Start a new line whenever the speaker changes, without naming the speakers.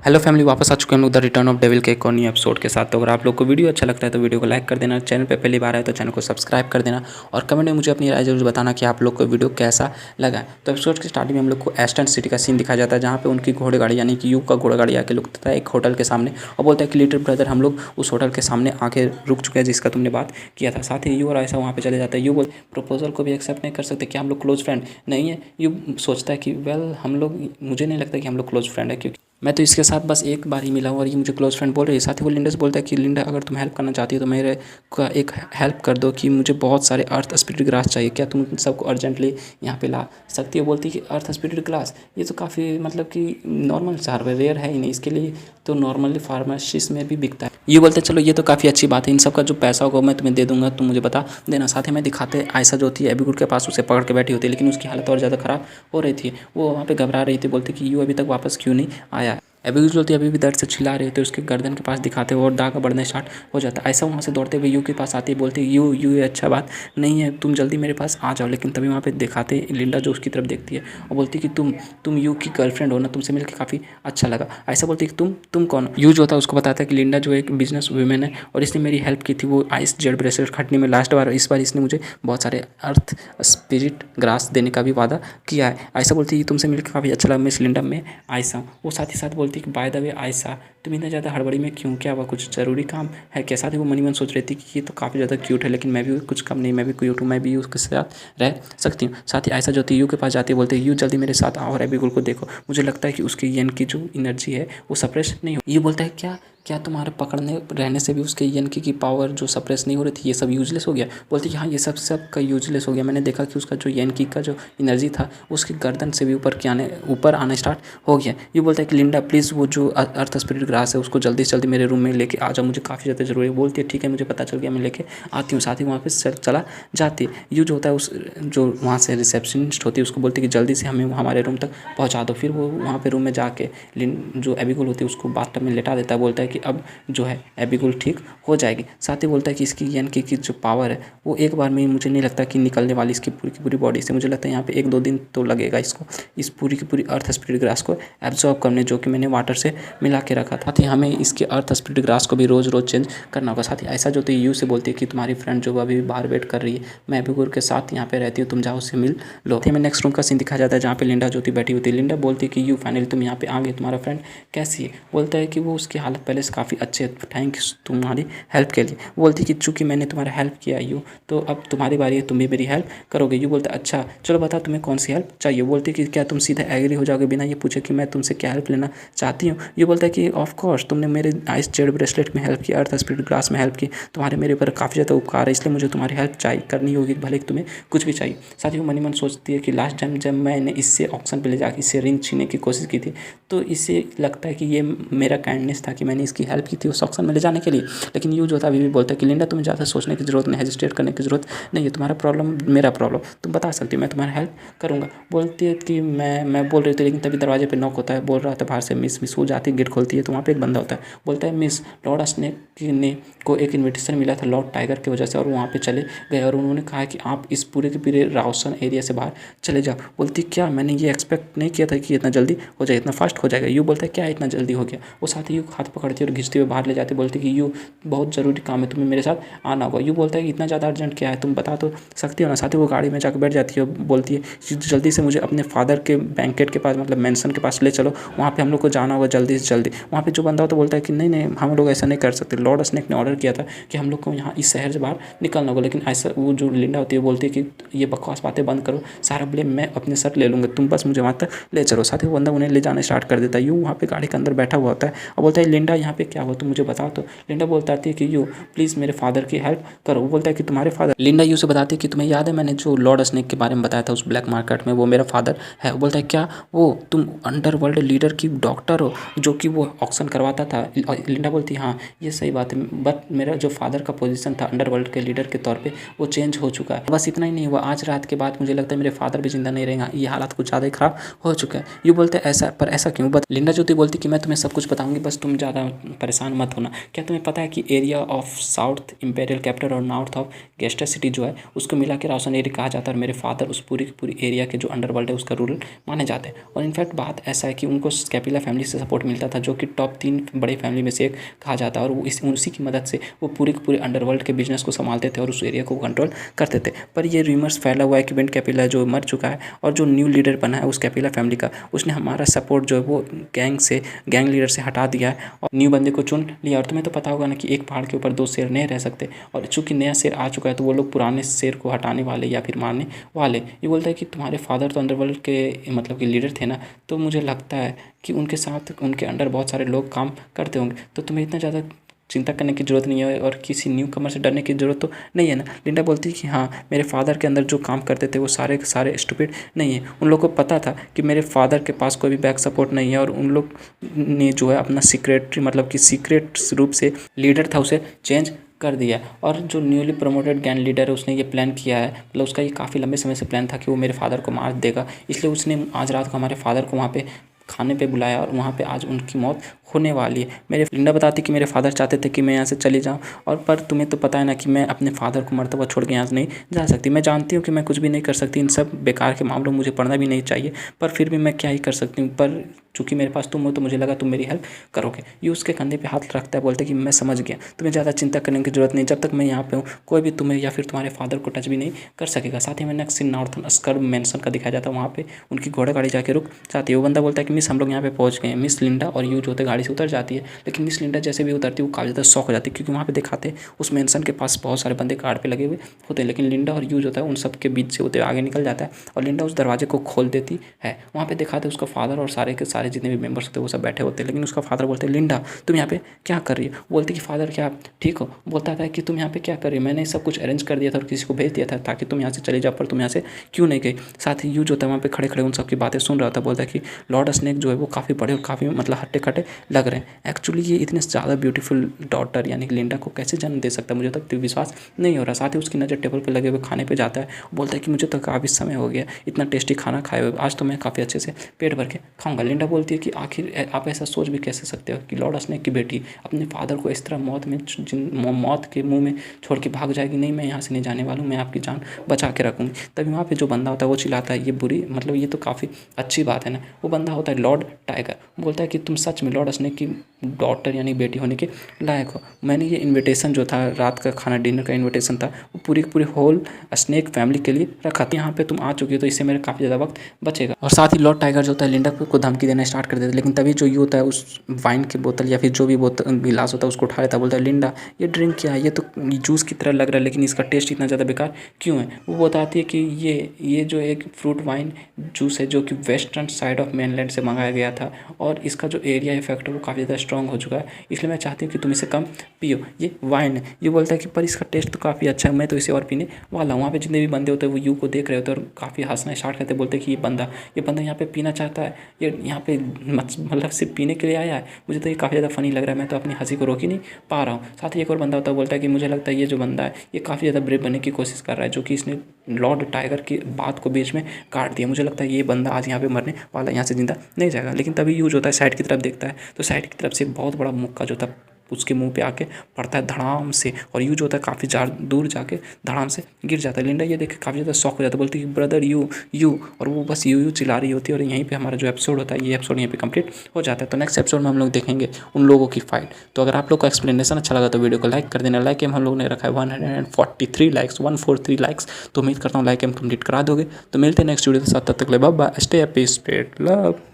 Hello family, वापस आ चुके हैं हम लोग द रिटर्न ऑफ डेविल के एक और नई एपिसोड के साथ। तो अगर आप लोग को वीडियो अच्छा लगता है तो वीडियो को लाइक कर देना, चैनल पे पहली बार आए तो चैनल को सब्सक्राइब कर देना और कमेंट में मुझे अपनी राय जरूर बताना कि आप लोग को वीडियो कैसा लगा। तो एपिसोड की स्टार्टिंग में हम लोग को एस्टन सिटी का सीन दिखाया जाता है, जहाँ पे उनकी घोड़े गाड़ी यानी कि युग का घोड़ा गाड़ी आके रुकता है एक होटल के सामने और बोलता है कि लिटिल ब्रदर हम लोग उस होटल के सामने आके रुक चुके हैं जिसका तुमने बात किया था। साथ ही यू और आयशा वहाँ पे चले जाता है। यू बोल प्रपोजल को भी एक्सेप्ट नहीं कर सकते कि हम लोग क्लोज फ्रेंड नहीं है। यू सोचता है कि वेल हम लोग, मुझे नहीं लगता कि हम लोग क्लोज फ्रेंड है, क्योंकि मैं तो इसके साथ बस एक बार ही मिला हूँ और ये मुझे क्लोज फ्रेंड बोल रही है। साथ ही वो लिंडा से बोलता है कि लिंडा अगर तुम हेल्प करना चाहती हो तो मेरे का एक हेल्प कर दो कि मुझे बहुत सारे अर्थ स्पिरिट ग्रास चाहिए, क्या तुम सबको अर्जेंटली यहाँ पे ला सकती हो। बोलती है कि अर्थ स्पिरिट ग्लास ये तो काफ़ी मतलब कि नॉर्मल सा रेयर है ही नहीं, इसके लिए तो नॉर्मली फार्मेसिस्ट में भी बिकता है। ये बोलते चलो ये तो काफ़ी अच्छी बात है, इन सब का जो पैसा होगा मैं तुम्हें दे दूंगा, तुम मुझे बता देना। साथ ही में दिखाते आयशा जो होती है एबीगुल के पास उसे पकड़ के बैठी होती है, लेकिन उसकी हालत और ज़्यादा ख़राब हो रही थी। वो वहाँ पे घबरा रही थी, बोलती कि यू अभी तक वापस क्यों नहीं आया। एबीगुल जो होती है अभी भी दर्द से चिल्ला रही होती है, उसके गर्दन के पास दिखाते हुए और दाग बढ़ने स्टार्ट हो जाता है। ऐसा वहाँ से दौड़ते हुए यू के पास आती है, बोलती है यू ये अच्छा बात नहीं है, तुम जल्दी मेरे पास आ जाओ। लेकिन तभी वहाँ पे दिखाते लिंडा जो उसकी तरफ देखती है और बोलती है कि तुम यू की गर्लफ्रेंड हो ना, तुमसे मिलकर काफ़ी अच्छा लगा। ऐसा बोलती है कि तुम कौन हो। यू जो होता है उसको बताता है कि लिंडा जो एक बिजनेस वूमेन है और इसने मेरी हेल्प की थी वो आइस जेड ब्रेसलेट खटने में लास्ट बार। इस बार इसने मुझे बहुत सारे अर्थ स्पिरिट ग्रास देने का भी वादा किया है। ऐसा बोलती है कि तुमसे मिलकर काफ़ी अच्छा लगा मिस लिंडा, में आयशा। वो साथ ही साथ बोलती है कि बाय द वे आयशा तुम इतना ज़्यादा हड़बड़ी में क्यों, क्या हुआ, कुछ ज़रूरी काम है क्या। साथ ही वो मनी मन सोच रही थी कि ये तो काफ़ी ज़्यादा क्यूट है, लेकिन मैं भी कुछ कम नहीं, मैं भी क्यूट हूँ, मैं भी उसके साथ रह सकती हूँ। साथ ही आयशा जो थी यू के पास जाती है, बोलते हैं यू जल्दी मेरे साथ आओ और एबीगुल को देखो, मुझे लगता है कि उसके यन की जो एनर्जी है वो सप्रेस नहीं हो। ये बोलता है क्या क्या तुम्हारे पकड़ने रहने से भी उसके यनकी की पावर जो सप्रेस नहीं हो रही थी ये सब यूजलेस हो गया। बोलती कि हाँ ये सब का यूजलेस हो गया, मैंने देखा कि उसका जो यनकी का जो एनर्जी था उसकी गर्दन से भी ऊपर आना स्टार्ट हो गया। ये बोलता है कि लिंडा प्लीज़ वो जो अर्थ स्पिरिट ग्रास है उसको जल्दी से जल्दी मेरे रूम में लेके आ जाओ, मुझे काफ़ी ज़्यादा ज़रूरी है। बोलती है ठीक है मुझे पता चल गया, मैं लेके आती हूँ। साथ ही वहाँ पे चला जाती है। यू जो होता है उस जो वहाँ से रिसेप्शनिस्ट होती है उसको बोलती है कि जल्दी से हमें हमारे रूम तक पहुँचा दो। फिर वो वहाँ पे रूम में जाके जो एबीगुल होती है उसको बाथटब में लेटा देता है, बोलता है कि अब जो है एबीगुल ठीक हो जाएगी। साथ ही बोलता है कि इसकी यानी कि जो पावर है वो एक बार में मुझे नहीं लगता कि निकलने वाली इसकी पूरी की पूरी बॉडी से। मुझे लगता है यहाँ पे 1-2 दिन तो लगेगा इसको इस पूरी की पूरी अर्थ स्पिरिट ग्रास को एब्जॉर्ब करने, जो कि मैंने वाटर से मिला के रखा था। साथ ही हमें इसके अर्थ स्पिरिट ग्रास को भी रोज़ रोज़ चेंज करना होगा। साथ ही ऐसा जो होती है यू से बोलती है कि तुम्हारी फ्रेंड जो अभी बाहर वेट कर रही है, मैं एबीगुल के साथ यहाँ पे रहती हूँ, तुम जाओ उससे मिल लो। में नेक्स्ट रूम का सीन दिखाया जाता है जहाँ पे लिंडा जो बैठी होती है। लिंडा बोलती है कि यू फाइनली तुम यहाँ पे आ गए, तुम्हारा फ्रेंड कैसी है। बोलता है कि वो उसकी हालत पहले से काफ़ी अच्छी है, थैंक यू तुम्हारी हेल्प के लिए। बोलती है कि चूँकि मैंने तुम्हारा हेल्प किया यू तो अब तुम्हारी बारी है, तुम भी मेरी हेल्प करोगे। यू बोलता है अच्छा चलो बता तुम्हें कौन सी हेल्प चाहिए। बोलती है कि क्या तुम सीधा एग्री हो जाओगे बिना ये पूछे कि मैं तुमसे क्या हेल्प लेना चाहती हूँ। ये बोलता है कि ऑफ कोर्स तुमने मेरे आइस जेड ब्रेसलेट में हेल्प की, अर्थ स्पिरिट ग्लास में हेल्प की, तुम्हारे मेरे ऊपर काफ़ी ज़्यादा उपकार है, इसलिए मुझे तुम्हारी हेल्प चाहिए करनी होगी, भले तुम्हें कुछ भी चाहिए। साथ ही वो मनी मन सोचती है कि लास्ट टाइम जब मैंने इससे ऑप्शन पे ले जाकर इससे रिंग छीनने की कोशिश की थी तो इसे लगता है कि ये मेरा काइंडनेस था कि मैंने इसकी हेल्प की थी उस ऑप्शन में ले जाने के लिए। लेकिन यू जो था अभी भी बोलता है कि लिंडा तुम्हें ज़्यादा सोचने की जरूरत नहीं, हेजिटेट करने की जरूरत नहीं है, तुम्हारा प्रॉब्लम मेरा प्रॉब्लम, तुम बता सकती हो, मैं तुम्हारा हेल्प करूँगा। बोलती है कि मैं बोल रही थी, लेकिन तभी दरवाजे पे नॉक होता है, बोल रहा था बाहर से मिस हो जाती है, गेट खोलती है तो वहाँ पे एक बंदा होता है। बोलता है मिस लॉर्ड स्नेक ने को एक इन्विटेशन मिला था लॉर्ड टाइगर की वजह से और वहाँ पे चले गए और उन्होंने कहा कि आप इस पूरे के पूरे राउसन एरिया से बाहर चले जाओ। बोलती क्या मैं ये एक्सपेक्ट नहीं किया था कि इतना जल्दी हो जाए, इतना फास्ट हो जाएगा। यू बोलता है क्या इतना जल्दी हो गया। वो साथ ही यू हाथ पकड़ती है और घिसते हुए बाहर ले जाते, बोलती कि यू बहुत ज़रूरी काम है, तुम्हें मेरे साथ आना होगा। यू बोलता है कि इतना ज़्यादा अर्जेंट क्या है, तुम बता तो सकती हो ना। साथ ही वो गाड़ी में जाकर बैठ जाती है, बोलती है कि जल्दी से मुझे अपने फादर के बैंकेट के पास मतलब मेंशन के पास ले चलो, वहाँ पे हम लोग को जाना होगा जल्दी से जल्दी। वहाँ पे जो बंदा हो तो बोलता है कि नहीं नहीं हम लोग ऐसा नहीं कर सकते, लॉर्ड स्नेक ने ऑर्डर किया था कि हम लोग को यहाँ इस शहर से बाहर निकलना होगा। लेकिन ऐसा वो जो लिंडा होती है बोलती है कि ये बकवास बातें बंद करो, सारा ब्लेम मैं अपने सर ले लूँगा, तुम बस मुझे वहाँ तक ले चलो। साथ ही वो बंदा उन्हें ले जाना स्टार्ट कर देता है। यू वहाँ पे गाड़ी के अंदर बैठा हुआ होता है और बोलता है लिंडा यहाँ पे क्या हुआ तुम मुझे बताओ। तो लिंडा बोलता है कि यू प्लीज़ मेरे फादर की हेल्प करो। वो बोलता है कि तुम्हारे फादर। लिंडा यू से बताती है कि तुम्हें याद है मैंने जो लॉर्ड स्नेक के बारे में बताया था उस ब्लैक मार्केट में, वो मेरा फादर है। वो बोलता है क्या वो तुम अंडरवर्ल्ड लीडर की डॉक्टर हो जो कि वो ऑक्शन करवाता था। लिंडा बोलती है हाँ ये सही बात है, बट मेरा जो फादर का पोजीशन था अंडरवर्ल्ड के लीडर के तौर पे वो चेंज हो चुका है। बस इतना ही नहीं हुआ, आज रात के बाद मुझे लगता है मेरे फादर भी जिंदा नहीं रहेगा, ये हालात कुछ ज़्यादा ही खराब हो चुका है। यू बोलते हैं ऐसा, पर ऐसा क्यों। बट लिंडा जो थी बोलती कि मैं तुम्हें सब कुछ बताऊंगी, बस तुम ज़्यादा परेशान मत होना। क्या तुम्हें पता है कि area of south imperial capital और नॉर्थ ऑफ गेस्टर सिटी जो है उसको मिला के राउसन एरिया कहा जाता है। और मेरे फादर उस पूरी की पूरी एरिया के जो अंडरवर्ल्ड है उसका रूरल माने जाते हैं। और इनफैक्ट बात ऐसा है कि उनको कैपिला फैमिली से सपोर्ट मिलता था, जो कि टॉप 3 बड़ी फैमिली में से एक कहा जाता है। और उसी की मदद से वो पूरे के पूरे अंडरवर्ल्ड के बिजनेस को संभालते थे और उस एरिया को कंट्रोल करते थे। पर ये रूमर्स फैला हुआ है कि बेंट कैपिला जो मर चुका है और जो न्यू लीडर बना है उस कैपिला फैमिली का, उसने हमारा सपोर्ट जो है वो गैंग लीडर से हटा दिया है और न्यू बंदे को चुन लिया। और तुम्हें तो पता होगा ना कि एक पहाड़ के ऊपर 2 शेर नहीं रह सकते, और चूंकि नया शेर आ चुका है तो वो लोग पुराने शेर को हटाने वाले या फिर मारने वाले। ये बोलता है कि तुम्हारे फादर तो अंडरवर्ल्ड के मतलब कि लीडर थे ना, तो मुझे लगता है कि उनके साथ उनके अंडर बहुत सारे लोग काम करते होंगे, तो तुम्हें इतना ज़्यादा चिंता करने की ज़रूरत नहीं है और किसी न्यू कमर से डरने की ज़रूरत तो नहीं है ना। लिंडा बोलती है कि हाँ, मेरे फादर के अंदर जो काम करते थे वो सारे के सारे स्टूपिड नहीं है। उन लोगों को पता था कि मेरे फादर के पास कोई भी बैक सपोर्ट नहीं है, और उन लोग ने जो है अपना सीक्रेटरी मतलब कि सीक्रेट रूप से लीडर था उसे चेंज कर दिया। और जो न्यूली प्रमोटेड गैंग लीडर है उसने ये प्लान किया है, मतलब उसका ये काफ़ी लंबे समय से प्लान था कि वो मेरे फादर को मार देगा, इसलिए उसने आज रात को हमारे फादर को वहाँ पे खाने पे बुलाया और वहाँ पे आज उनकी मौत होने वाली है। मेरे लिंडा बताती कि मेरे फादर चाहते थे कि मैं यहाँ से चली जाऊँ, और पर तुम्हें तो पता है ना कि मैं अपने फादर को मरता हुआ छोड़ के यहाँ से नहीं जा सकती। मैं जानती हूँ कि मैं कुछ भी नहीं कर सकती, इन सब बेकार के मामलों में मुझे पढ़ना भी नहीं चाहिए, पर फिर भी मैं क्या ही कर सकती हूँ। पर चूँकि मेरे पास तुम हो तो मुझे लगा तुम मेरी हेल्प करोगे। ये उसके कंधे पे हाथ रखता है, बोलते कि मैं समझ गया, तुम्हें ज़्यादा चिंता करने की जरूरत नहीं, जब तक मैं यहाँ पे हूँ कोई भी तुम्हें या फिर तुम्हारे फादर को टच भी नहीं कर सकेगा। साथ ही में next scene northern scrub mansion का दिखाया जाता है, वहाँ पे उनकी घोड़ा गाड़ी जाके रुक जाती है। वो बंदा बोलता है कि मिस हम लोग यहाँ पे पहुँच गए हैं। मिस लिंडा और यूज होते गाड़ी से उतर जाती है, लेकिन मिस लिंडा जैसे भी उतरती है वो काफ़ी ज़्यादा शॉक हो जाती है, क्योंकि वहाँ पे दिखाते हैं उस मेंशन के पास बहुत सारे बंदे गार्ड पे लगे हुए होते हैं, लेकिन लिंडा और यूज होता है उन सब के बीच से होते आगे निकल जाता है और लिंडा उस दरवाजे को खोल देती है। वहाँ पे दिखाते हैं उसका फादर और सारे के सारे जितने भी मेंबर्स होते हैं वो सब बैठे होते हैं, लेकिन उसका फादर बोलते हैं लिंडा तुम यहाँ पे क्या कर रही हो। बोलती कि फादर क्या आप ठीक हो। बोलता था कि तुम यहाँ पे क्या कर रही हो, मैंने सब कुछ अरेंज कर दिया था और किसी को भेज दिया था ताकि तुम यहाँ से चले जाओ, पर तुम यहाँ से क्यों नहीं गई। साथ ही यूज होता है वहाँ पे खड़े खड़े उन सब की बातें सुन रहा था। बोलता है कि लॉर्ड स्नेक जो है वो काफ़ी बड़े और काफ़ी मतलब हट्टे कट्टे लग रहे हैं। एक्चुअली ये इतने ज़्यादा ब्यूटीफुल डॉटर यानी कि लिंडा को कैसे जन्म दे सकता है, मुझे तक विश्वास नहीं हो रहा। साथ ही उसकी नज़र टेबल पर लगे हुए खाने पर जाता है। बोलता है कि मुझे तो काफ़ी समय हो गया इतना टेस्टी खाना खाए हुए, आज तो मैं काफ़ी अच्छे से पेट भर के खाऊंगा। लिंडा बोलती है कि आखिर आप ऐसा सोच भी कैसे सकते हो कि लॉर्ड स्नेक की बेटी अपने फादर को इस तरह मौत के मुंह में छोड़ के भाग जाएगी। नहीं, मैं यहाँ से नहीं जाने वाला हूँ, मैं आपकी जान बचा के रखूँगी। तभी वहाँ पे जो बंदा होता है वो चिल्लाता है ये बुरी मतलब ये तो काफ़ी अच्छी बात है ना। वो बंदा होता है लॉर्ड टाइगर। बोलता है कि तुम सच में लॉर्ड स्नेक की डॉटर यानी बेटी होने के लायक हो। मैंने ये इन्विटेशन जो था रात का खाना डिनर का इन्विटेशन था वो पूरी पूरी होल स्नेक फैमिली के लिए रखा था। यहाँ पे तुम आ चुकी हो तो इससे मेरा काफ़ी ज़्यादा वक्त बचेगा। और साथ ही लॉर्ड टाइगर जो होता है लिंडा को धमकी देना स्टार्ट कर देता है, लेकिन तभी जो ये होता है उस वाइन की बोतल या फिर जो भी बोतल गिलास होता है उसको उठा लेता है। बोलता है लिंडा ये ड्रिंक क्या है, ये तो जूस की तरह लग रहा है लेकिन इसका टेस्ट इतना ज़्यादा बेकार क्यों है। वो बताती है कि ये जो एक फ्रूट वाइन जूस है जो कि वेस्टर्न साइड ऑफ मेनलैंड से मंगाया गया था, और इसका जो एरिया इफेक्ट है वो काफ़ी ज़्यादा स्ट्रॉन्ग हो चुका है, इसलिए मैं चाहती हूँ कि तुम इसे कम पियो, ये वाइन है। ये बोलता है कि पर इसका टेस्ट तो काफ़ी अच्छा है, मैं तो इसे और पीने वाला हूँ। वहाँ पे जितने भी बंदे होते हैं वो यू को देख रहे होते हैं और काफ़ी हंसना स्टार्ट करते, बोलते कि ये बंदा यहाँ पे पीना चाहता है, ये यहाँ पे मतलब सिर्फ पीने के लिए आया है। मुझे तो ये काफ़ी ज़्यादा फनी लग रहा है, मैं तो अपनी हंसी को रोक ही नहीं पा रहा हूँ। साथ ही एक और बंदा होता है, बोलता है कि मुझे लगता है ये जो बंदा है ये काफ़ी ज़्यादा ब्रेव बनने की कोशिश कर रहा है, जो कि इसने लॉर्ड टाइगर की बात को बीच में काट दिया। मुझे लगता है ये बंदा आज यहाँ पे मरने वाला, यहाँ से जिंदा नहीं जाएगा। लेकिन तभी यूज होता है साइड की तरफ देखता है तो साइड की तरफ से बहुत बड़ा मुक्का जो था उसके मुंह पे आके पड़ता है धड़ाम से, और यूज होता है काफ़ी दूर जाके धड़ाम से गिर जाता है। लिंडा ये देख के काफ़ी ज़्यादा शॉक हो जाता है, बोलती है ब्रदर यू, और वो बस यू चिल्ला रही होती है। और यहीं पे हमारा जो एपिसोड होता है ये एपिसोड यहीं पे कंप्लीट हो जाता है। तो नेक्स्ट एपिसोड में हम लोग देखेंगे उन लोगों की फाइट। तो अगर आप लोग को एक्सप्लेनेशन अच्छा लगा तो वीडियो को लाइक कर देना। लाइक एम हम लोग ने रखा है 143 लाइक्स 143 लाइक्स, तो उम्मीद करता हूँ लाइक एम कंप्लीट करा दोगे। तो मिलते हैं नेक्स्ट वीडियो के साथ, तब तक ले bye bye, stay happy, spread love.